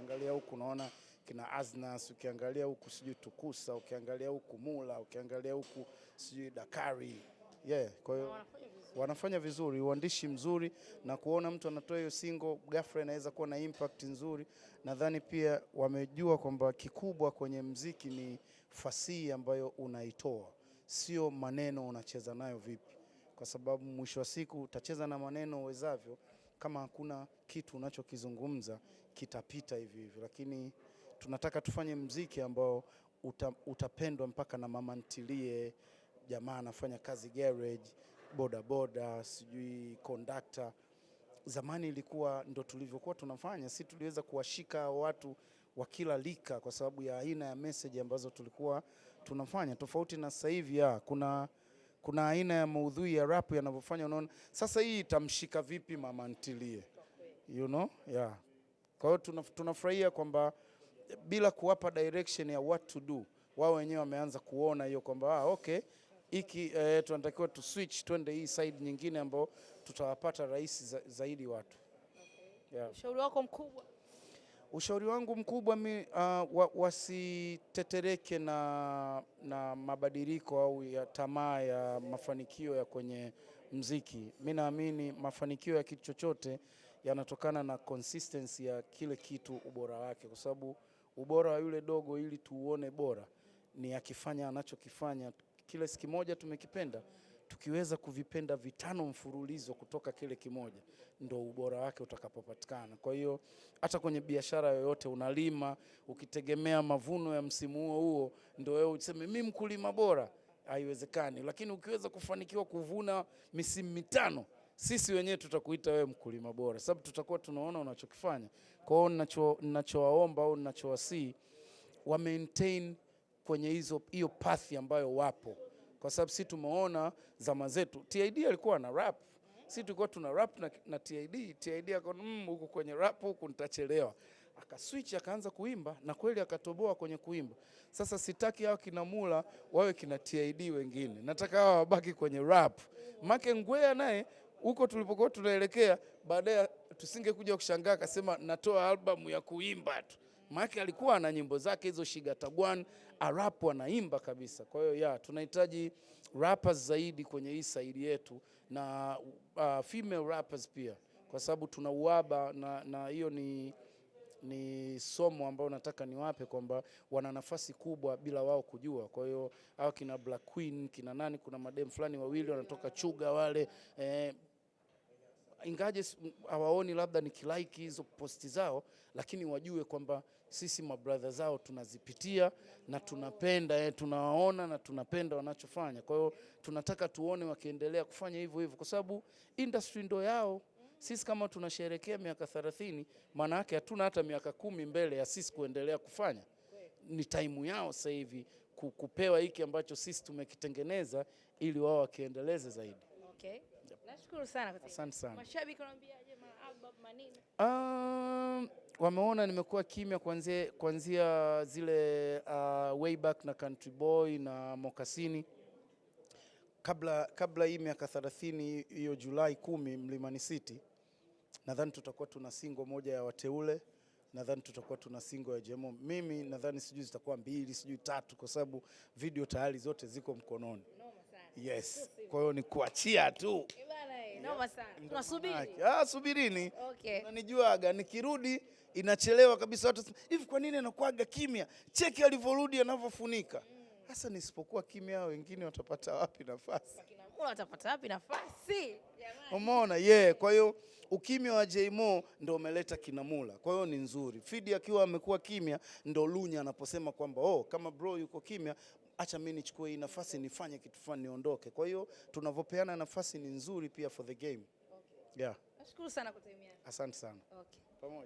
Ukiangalia huku unaona kina Aznas, ukiangalia huku sijui Tukusa, ukiangalia huku Mula, ukiangalia huku sijui Dakari. Kwa hiyo wanafanya vizuri, uandishi mzuri, na kuona mtu anatoa hiyo single ghafla inaweza kuwa na impact nzuri. Nadhani pia wamejua kwamba kikubwa kwenye mziki ni fasihi ambayo unaitoa, sio maneno unacheza nayo vipi, kwa sababu mwisho wa siku utacheza na maneno uwezavyo, kama hakuna kitu unachokizungumza kitapita hivi hivi. Lakini tunataka tufanye mziki ambao utapendwa mpaka na mama ntilie, jamaa anafanya kazi garage, boda boda, sijui conductor. Zamani ilikuwa ndo tulivyokuwa tunafanya, si tuliweza kuwashika watu wa kila lika kwa sababu ya aina ya message ambazo tulikuwa tunafanya, tofauti na sasa hivi. Kuna aina ya maudhui ya rap yanavyofanya, unaona sasa hii itamshika vipi mama ntilie, Kwa hiyo tunafurahia kwamba bila kuwapa direction ya what to do, wao wenyewe wameanza kuona hiyo kwamba okay, hiki tunatakiwa tu switch twende hii side nyingine ambao tutawapata rahisi zaidi watu. Ushauri wako mkubwa? Ushauri wangu mkubwa wasitetereke na mabadiliko au ya tamaa ya mafanikio ya kwenye mziki. Mimi naamini mafanikio ya kitu chochote yanatokana na consistency ya kile kitu, ubora wake, kwa sababu ubora wa yule dogo ili tuuone bora ni akifanya anachokifanya kile kimoja tumekipenda, tukiweza kuvipenda 5 mfululizo kutoka kile kimoja, ndo ubora wake utakapopatikana. Kwa hiyo hata kwenye biashara yoyote unalima, ukitegemea mavuno ya msimu huo ndo wewe useme mimi mkulima bora, haiwezekani. Lakini ukiweza kufanikiwa kuvuna misimu 5, sisi wenyewe tutakuita wewe mkulima bora, sababu tutakuwa tunaona unachokifanya. Kwa hiyo ninachowaomba au ninachowasii wa maintain kwenye hiyo path ambayo wapo, kwa sababu sisi tumeona zama zetu. TID alikuwa na rap, sisi tulikuwa tuna rap na TID. TID akaona huko kwenye rap huko nitachelewa, akaswitch akaanza kuimba, na kweli akatoboa kwenye kuimba. Sasa sitaki hao kina Mula wawe kina TID wengine, nataka hao wabaki kwenye rap. Make Ngwea naye huko tulipokuwa tunaelekea, baadaye tusingekuja kushangaa akasema natoa albamu ya kuimba tu. Maana alikuwa na nyimbo zake hizo Shigatagwan, rap anaimba kabisa. Kwa hiyo tunahitaji rappers zaidi kwenye hii side yetu, na female rappers pia, kwa sababu tuna uhaba, na hiyo ni somo ambao nataka niwape kwamba wana nafasi kubwa bila wao kujua. Kwa hiyo hao kina Black Queen, kina nani, kuna madem fulani wawili wanatoka Chuga wale, ingaje hawaoni labda nikilike hizo posti zao, lakini wajue kwamba sisi mabrother zao tunazipitia na tunapenda, tunawaona na tunapenda wanachofanya. Kwa hiyo tunataka tuone wakiendelea kufanya hivyo hivyo, kwa sababu industry ndo yao. Sisi kama tunasherehekea miaka 30, maana yake hatuna hata miaka 10 mbele ya sisi kuendelea kufanya. Ni time yao sasa hivi kupewa hiki ambacho sisi tumekitengeneza, ili wao wakiendeleze zaidi. Okay. Nashukuru sana. Asante sana. Mashabiki wanaambiaje album manini? Wameona nimekuwa kimya kuanzia zile way back na Country Boy na Mokasini. Kabla hii miaka 30 hiyo Julai 10 Mlimani City, nadhani tutakuwa tuna single moja ya Wateule, nadhani tutakuwa tuna single ya Jemo. Mimi nadhani sijui zitakuwa 2, sijui 3, kwa sababu video tayari zote ziko mkononi. Yes. Kwa hiyo ni kuachia tu. Noma sana. Tunasubiri. Subirini. Okay. Unanijuaga nikirudi inachelewa kabisa, watu hivi kwa nini anakuaga kimya? Cheki alivyorudi anavyofunika. Sasa nisipokuwa kimya wengine watapata wapi nafasi? Watapata wapi nafasi? Umeona? Kwa hiyo ukimya wa Jmo ndio umeleta kina Mula. Kwa hiyo ni nzuri. Fidi akiwa amekuwa kimya ndio Lunya anaposema kwamba kama bro yuko kimya, acha mimi nichukue hii nafasi nifanye kitu fulani niondoke. Kwa hiyo tunavyopeana nafasi ni nzuri pia for the game. Okay. Nashukuru sana kwa time yako. Asante sana. Okay. Pamoja.